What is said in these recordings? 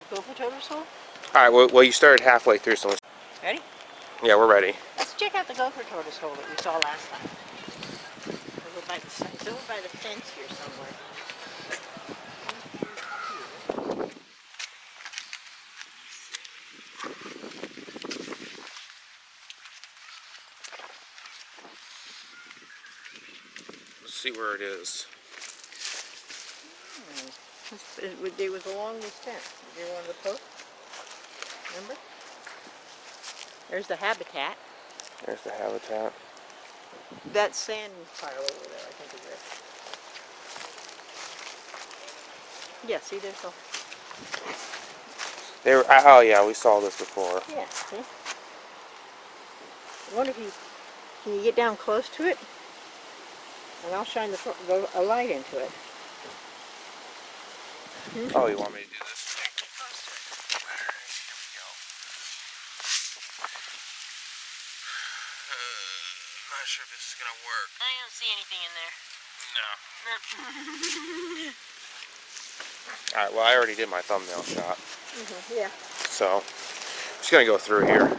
Gopher tortoise hole? Alright, well you started halfway through, so let's... Ready? Yeah, we're ready. Let's check out the gopher tortoise hole that we saw last time. It's over by the fence here somewhere. Let's see where it is. It was along this fence. You one of the posts? Remember? There's the habitat. There's the habitat. That sand pile over there, I think, is there. Yeah, see, there's a... Oh yeah, we saw this before. Yeah, see? I wonder if can you get down close to it? And I'll shine a light into it. Oh, you want me to do this? Get close to it. Alright, here we go. Not sure if this is gonna work. I don't see anything in there. No. Alright, well I already did my thumbnail shot. Yeah. So, I'm just gonna go through here.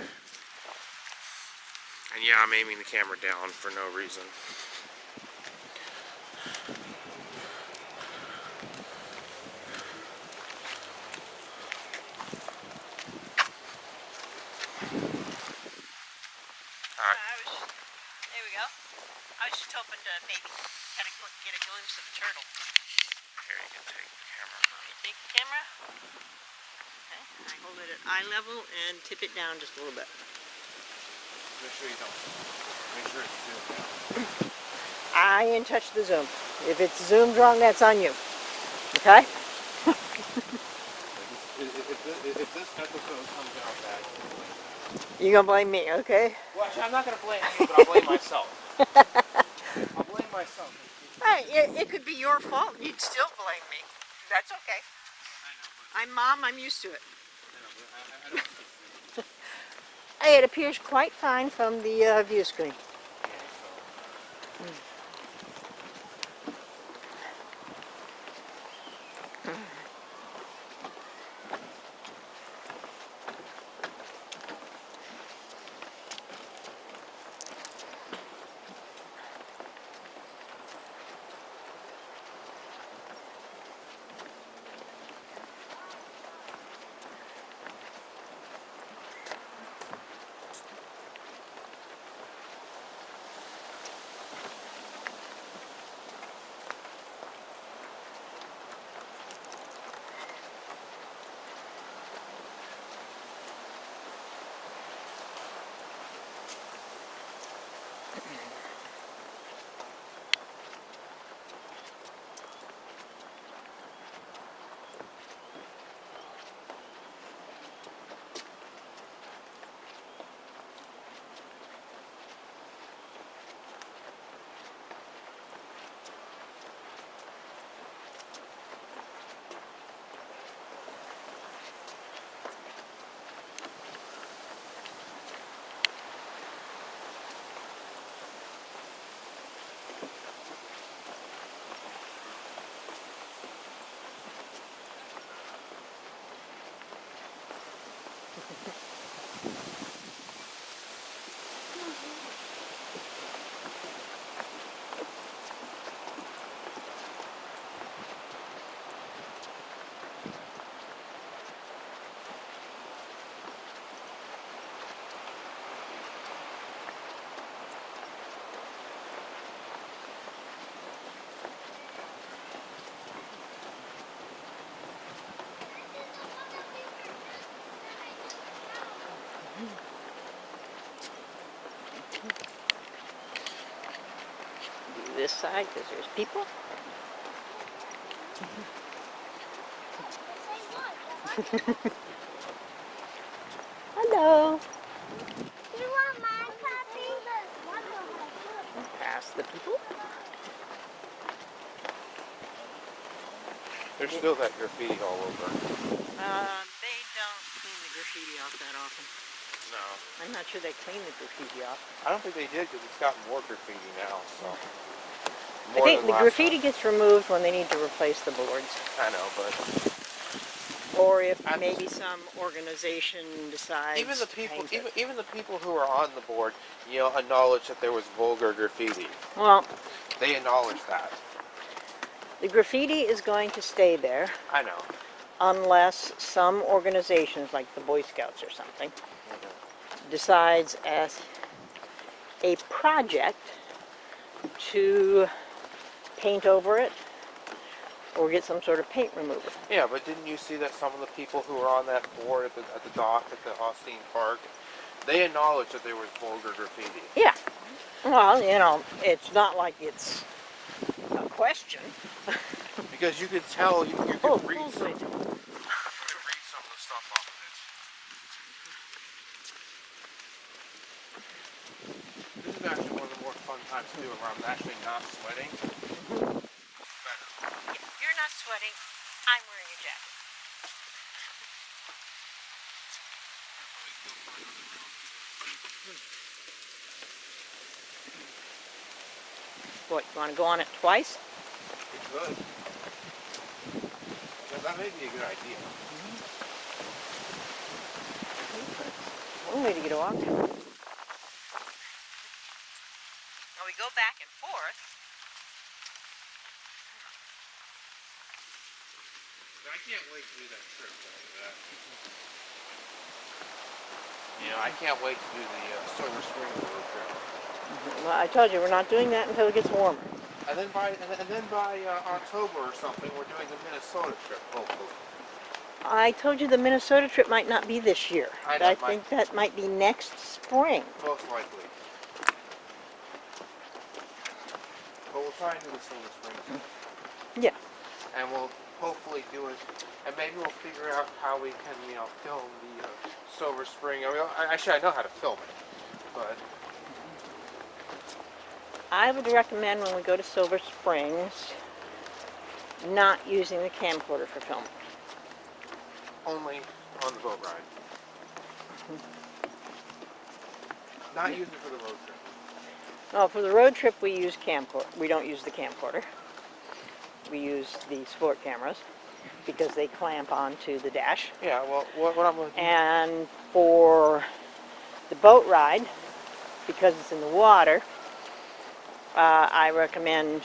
And yeah, I'm aiming the camera down for no reason. There we go. I was just hoping to maybe get a glimpse of a turtle. Here, you can take the camera. Okay, take the camera. Okay, I hold it at eye level and tip it down just a little bit. Make sure you don't. Make sure it's zoomed down. I didn't touch the zoom. If it's zoomed wrong, that's on you. Okay? If this episode comes out bad, You're gonna blame me, okay? well, actually, I'm not gonna blame you, but I'll blame myself. I'll blame myself. Hey, it could be your fault. You'd still blame me. That's okay. I'm mom. I'm used to it. Hey, it appears quite fine from the view screen. Do this side because there's people. Hello. You want my puppy? Past the people. There's still that graffiti all over. They don't clean the graffiti off that often. No. I'm not sure they clean the graffiti off. I don't think they did because it's got more graffiti now, so. I think the graffiti gets removed when they need to replace the boards. I know, but Or if And maybe some organization decides even the to people, paint it. even the people who are on the board, acknowledge that there was vulgar graffiti. Well, They acknowledge that. the graffiti is going to stay there I know. unless some organizations, like the Boy Scouts or something, decides as a project to paint over it or get some sort of paint remover. Yeah, but didn't you see that some of the people who were on that board at the dock at the Austin Park, they acknowledged that there was vulgar graffiti. Yeah. Well, it's not like it's a question. Because you could tell, you could Oh, read cool, some, sweet. you could read some of the stuff off of it. This is actually one of the more fun times to do it, where I'm actually not sweating. Better. If you're not sweating, I'm wearing a jacket. What, you want to go on it twice? You could. Yeah, that may be a good idea. One way to get a walk. Now we go back and forth. I can't wait to do that trip. I can't wait to do the Silver Spring road trip. Well, I told you we're not doing that until it gets warmer. And then by October or something, we're doing the Minnesota trip, hopefully. I told you the Minnesota trip might not be this year. I know, think that might be next spring. Most likely. But we'll try and do the Silver Spring. Yeah. And we'll hopefully do it, and maybe we'll figure out how we can, film the Silver Spring. Actually, I know how to film it, but I would recommend when we go to Silver Springs not using the camcorder for filming. only on the boat ride. Not using it for the road trip. No, for the road trip we use camcorder. We don't use the camcorder. We use the sport cameras because they clamp onto the dash. Yeah, well, what I'm going to do... And for the boat ride, because it's in the water, I recommend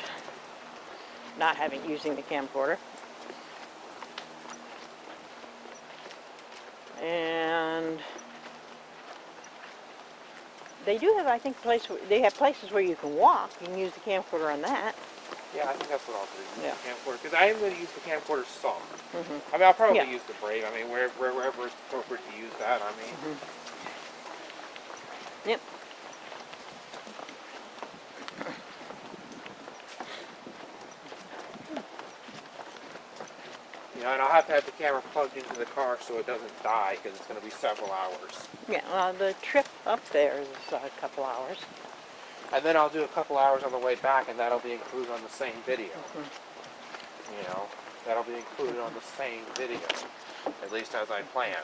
not using the camcorder. And they do have, I think, they have places where you can walk. You can use the camcorder on that. Yeah, I think that's what I'll do. Use Yeah. the camcorder, because I am going to use the camcorder some. Mm-hmm. I mean, I'll probably Yeah. use the Brave. I mean, wherever it's appropriate to use that. I mean, Yep. and I'll have to have the camera plugged into the car so it doesn't die, because it's going to be several hours. Yeah, well, the trip up there is a couple hours. And then I'll do a couple hours on the way back, and that'll be included on the same video. That'll be included on the same video, at least as I plan.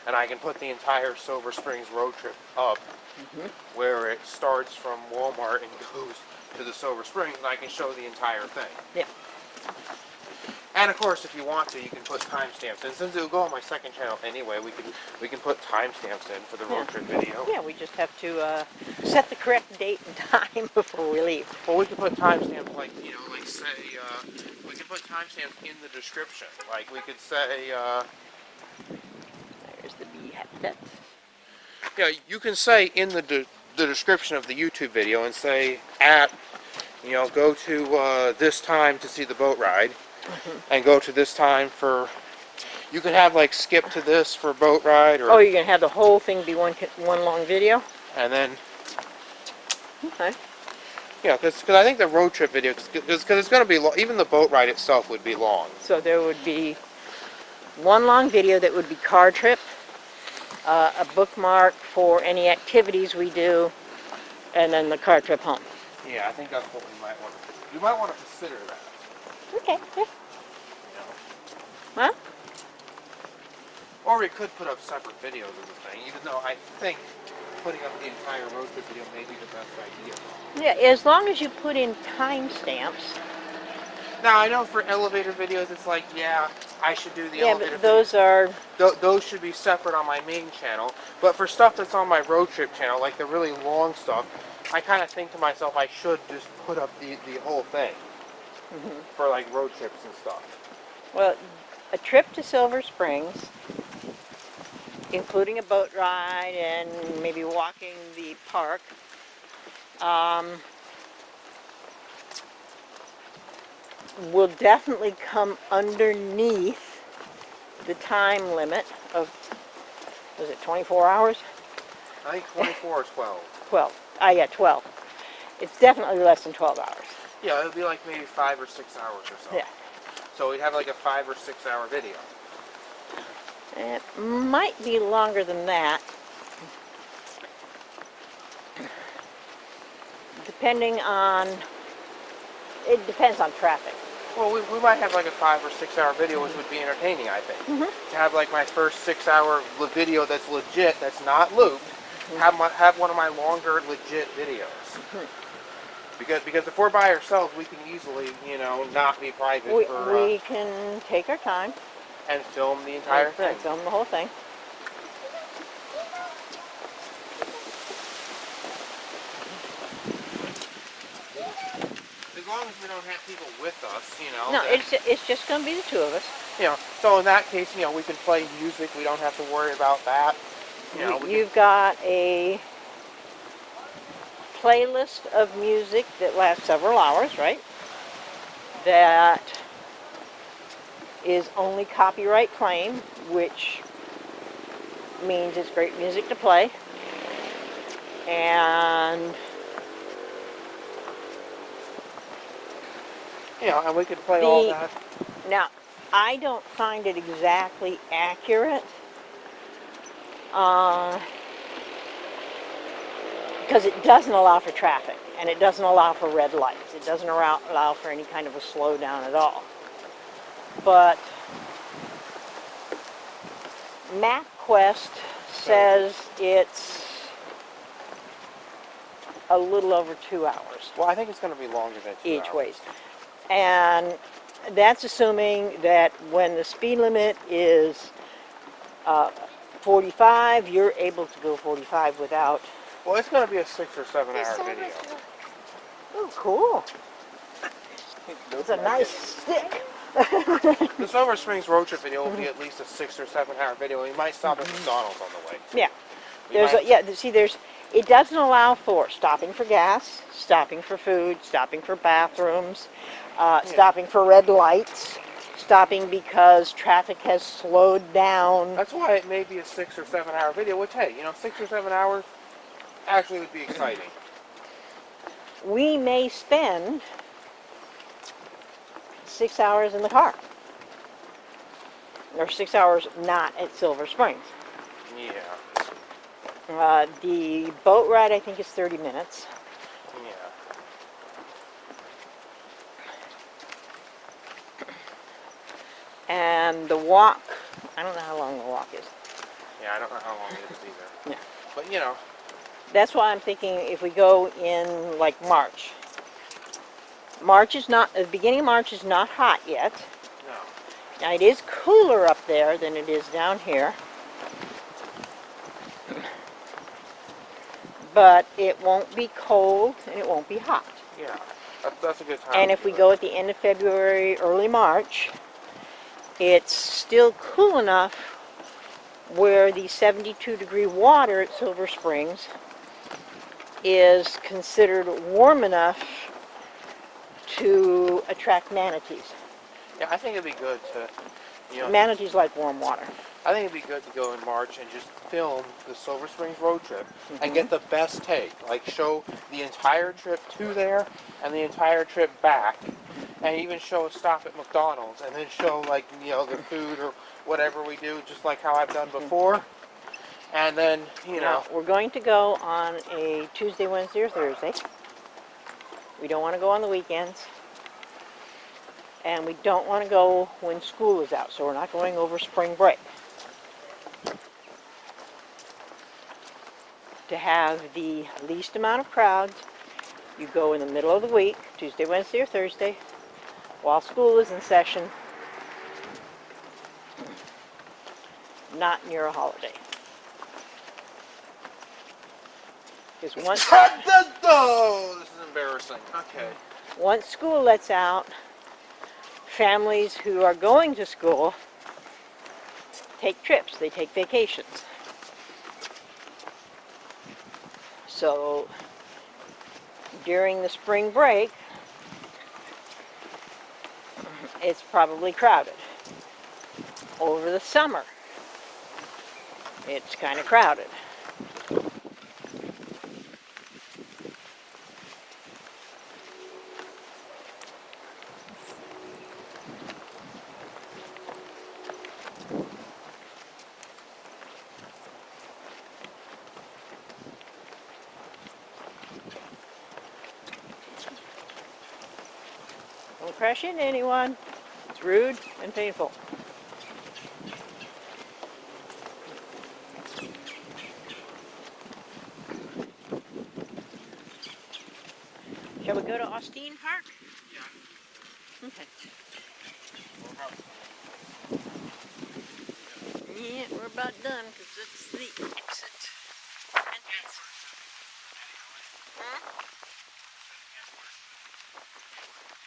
And I can put the entire Silver Springs road trip up, where it starts from Walmart and goes to the Silver Springs, and I can show the entire thing. Yeah. And of course, if you want to, you can put timestamps in. Since it will go on my second channel anyway, we can put timestamps in for the road trip video. Yeah, we just have to set the correct date and time before we leave. Well, we can put timestamps like say, we can put timestamps in the description. Like we could say, There's the bee habitat. yeah, you can say in the description of the YouTube video and say go to this time to see the boat ride, and go to this time for. You could have like skip to this for boat ride, or Oh, you're gonna have the whole thing be one long video? and then Okay. yeah, because I think the road trip video, because it's going to be even the boat ride itself would be long. So there would be one long video that would be car trip, a bookmark for any activities we do, and then the car trip home. Yeah, I think that's what we might want to. We might want to consider that. Okay. Yeah. Well, Or we could put up separate videos of the thing, even though I think putting up the entire road trip video may be the best idea. yeah, as long as you put in timestamps. Now, I know for elevator videos, it's like, yeah, I should do the Yeah, elevator but those are, those should be separate on my main channel. But for stuff that's on my road trip channel, like the really long stuff, I kind of think to myself I should just put up the whole thing for like road trips and stuff. well, a trip to Silver Springs, including a boat ride and maybe walking the park, will definitely come underneath the time limit of, was it 24 hours? I think 24 or 12. 12. Yeah, 12. It's definitely less than 12 hours. Yeah, it would be like maybe 5 or 6 hours or so. Yeah. So we'd have like a 5 or 6 hour video. It might be longer than that, depending on, it depends on traffic. Well, we might have like a 5 or 6 hour video, which would be entertaining, I think. To have like my first 6 hour video that's legit, that's not looped, have one of my longer legit videos. Because if we're by ourselves, we can easily, not be private We can take our time and film the entire thing. and film the whole thing. As long as we don't have people with us, No, then, it's just going to be the two of us. So in that case, we can play music. We don't have to worry about that. You've got a playlist of music that lasts several hours, right? That is only copyright claim, which means it's great music to play. And and we could play all that. now, I don't find it exactly accurate because it doesn't allow for traffic and it doesn't allow for red lights. It doesn't allow for any kind of a slowdown at all. But MapQuest says it's a little over 2 hours. Well, I think it's going to be longer than 2 Each hours. way. And that's assuming that when the speed limit is 45, you're able to go 45 without. Well, it's going to be a 6 or 7 hour video. Oh, cool. It's a nice stick. The Silver Springs road trip video will be at least a 6 or 7 hour video. We might stop at McDonald's on the way. Yeah. We might- It doesn't allow for stopping for gas, stopping for food, stopping for bathrooms, stopping for red lights, stopping because traffic has slowed down. That's why it may be a 6 or 7 hour video, which, hey, 6 or 7 hours actually would be exciting. We may spend 6 hours in the car. Or 6 hours not at Silver Springs. Yeah. The boat ride, I think, is 30 minutes. Yeah. And the walk, I don't know how long the walk is. Yeah, I don't know how long it is either. Yeah. But, That's why I'm thinking if we go in like March. The beginning of March is not hot yet. no. Now it is cooler up there than it is down here. But it won't be cold and it won't be hot. Yeah. That's a good time. And to if we do go it. at the end of February, early March, it's still cool enough where the 72-degree water at Silver Springs is considered warm enough to attract manatees. Yeah, I think it'd be good to, Manatees like warm water. I think it'd be good to go in March and just film the Silver Springs road trip and get the best take. Like show the entire trip to there and the entire trip back, and even show a stop at McDonald's, and then show the food or whatever we do, just like how I've done before. And then Now, we're going to go on a Tuesday, Wednesday, or Thursday. We don't want to go on the weekends. And we don't want to go when school is out, so we're not going over spring break. To have the least amount of crowds, you go in the middle of the week, Tuesday, Wednesday, or Thursday, while school is in session, not near a holiday. Because once Oh, this is embarrassing. Okay. once school lets out, families who are going to school take trips, they take vacations. So during the spring break, it's probably crowded. Over the summer, it's kind of crowded. Don't crash into anyone. It's rude and painful. Shall we go to Austin Park? Yeah. Okay. Yeah, we're about done because it's the exit. Entrance. Huh?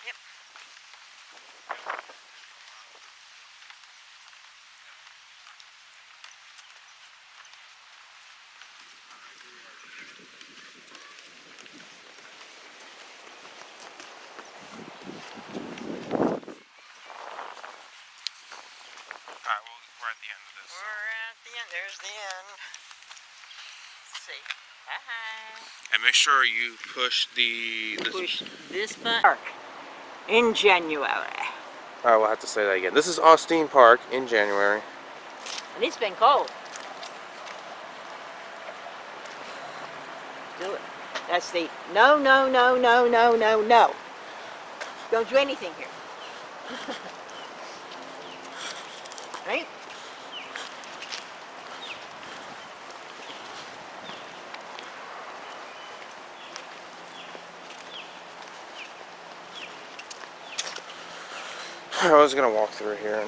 Yep. Alright, well, we're at the end of this. We're at the end. There's the end. Let's see. Bye. And make sure you push the... Push this button. In January. Alright, we'll have to say that again. This is Austin Park in January. And it's been cold. Do it. That's the no, no, no, no, no, no, no. Don't do anything here. Right? I was gonna walk through here,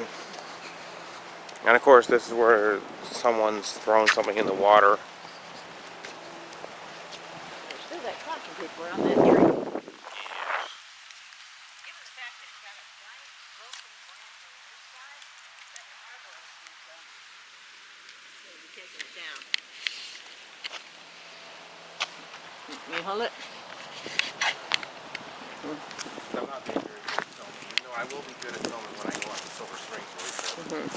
and of course this is where someone's thrown something in the water. There's still that cotton paper on that tree. Given the fact that it's got a giant broken branch on this side, that arborist is going to be taking it down. You hold it? I'm not being very good at filming. You know, I will be good at filming when I go on the Silver Springs road trip.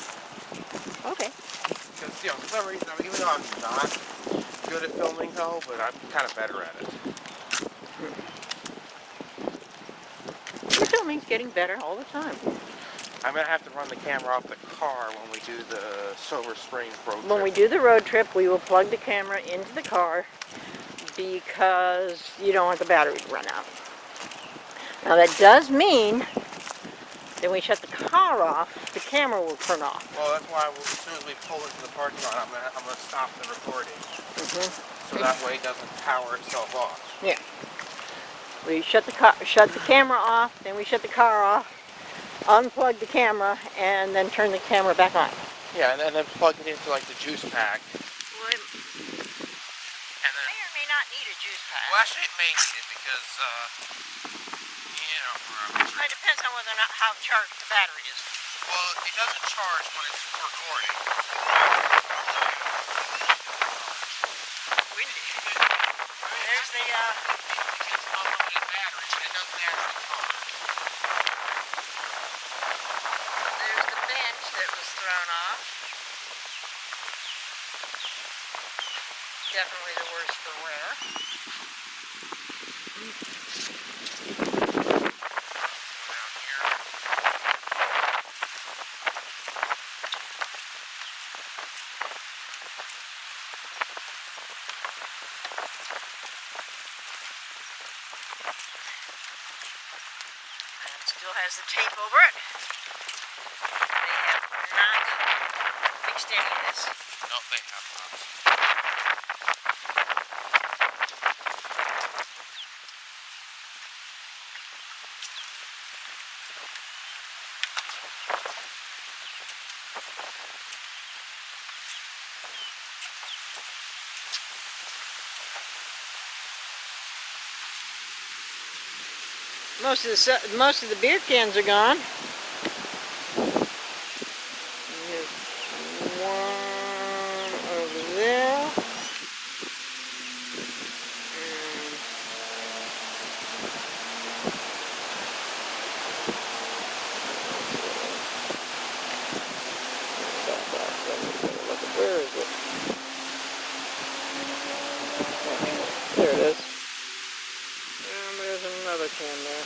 Okay. Because, you know, for some reason, I mean, even though I'm not good at filming though, but I'm kind of better at it. Your filming's getting better all the time. I'm gonna have to run the camera off the car when we do the Silver Springs road trip. When we do the road trip, we will plug the camera into the car because you don't want the battery to run out. Now that does mean that when we shut the car off, the camera will turn off. Well, that's why as soon as we pull into the parking lot, I'm gonna stop the recording, so that way it doesn't power itself off. Yeah. We shut the camera off, then we shut the car off, unplug the camera, and then turn the camera back on. Yeah, and then plug it into like the juice pack. Well, it And then, may or may not need a juice pack. well, actually, it may need it because, you know, It depends on whether or not how charged the battery is. well, it doesn't charge when it's recording. Windy. There's the It's unlimited battery, and it doesn't actually charge. there's the bench that was thrown off. Definitely the worse for wear. Down here. And it still has the tape over it. They have not fixed any of this. No, they have not. Most of the beer cans are gone. There's one over there. Where is it? There it is. And there's another can there.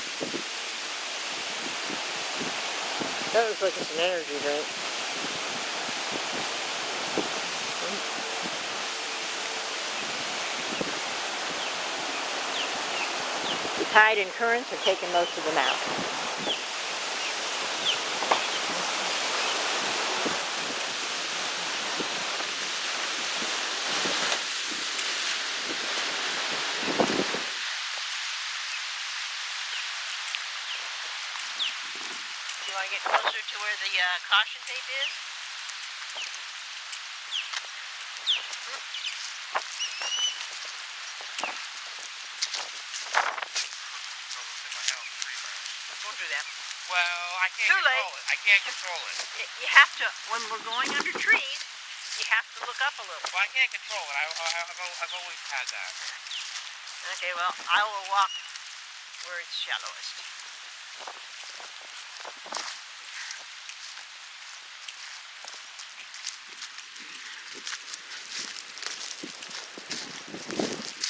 That looks like it's an energy drink. The tide and currents are taking most of them out. Do you want to get closer to where the caution tape is? Don't do that. Well, I can't Too control late. it. I can't control it. You have to, when we're going under trees, you have to look up a little. Well, I can't control it. I've always had that. Okay, well, I will walk where it's shallowest.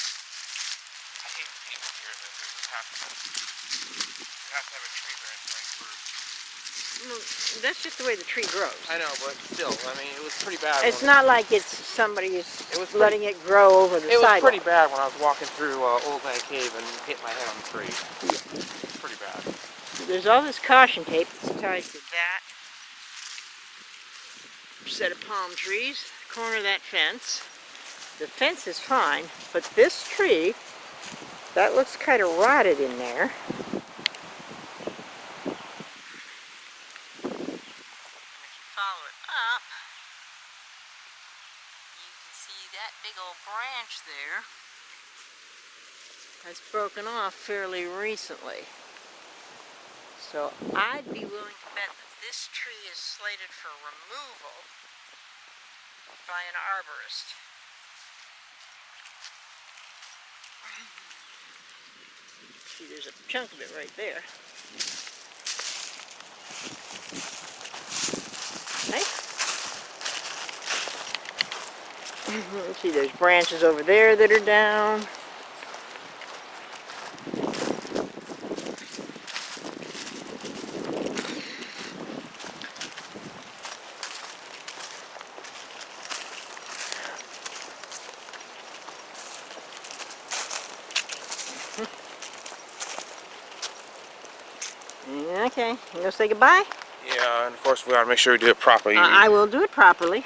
I hate people here that you have to have a tree branch right through. That's just the way the tree grows. I know, but still, I mean, it was pretty bad. It's not like it's somebody's It was letting it grow over the It was sidewalk. pretty bad when I was walking through Old Man Cave and hit my head on the tree. Pretty bad. There's all this caution tape that's tied to that set of palm trees, the corner of that fence. The fence is fine, but this tree, that looks kind of rotted in there. And if you follow it up, you can see that big old branch there has broken off fairly recently. So I'd be willing to bet that this tree is slated for removal by an arborist. See, there's a chunk of it right there. Right? See, there's branches over there that are down. Okay, you gonna say goodbye? Yeah, and of course we gotta make sure we do it properly. I will do it properly.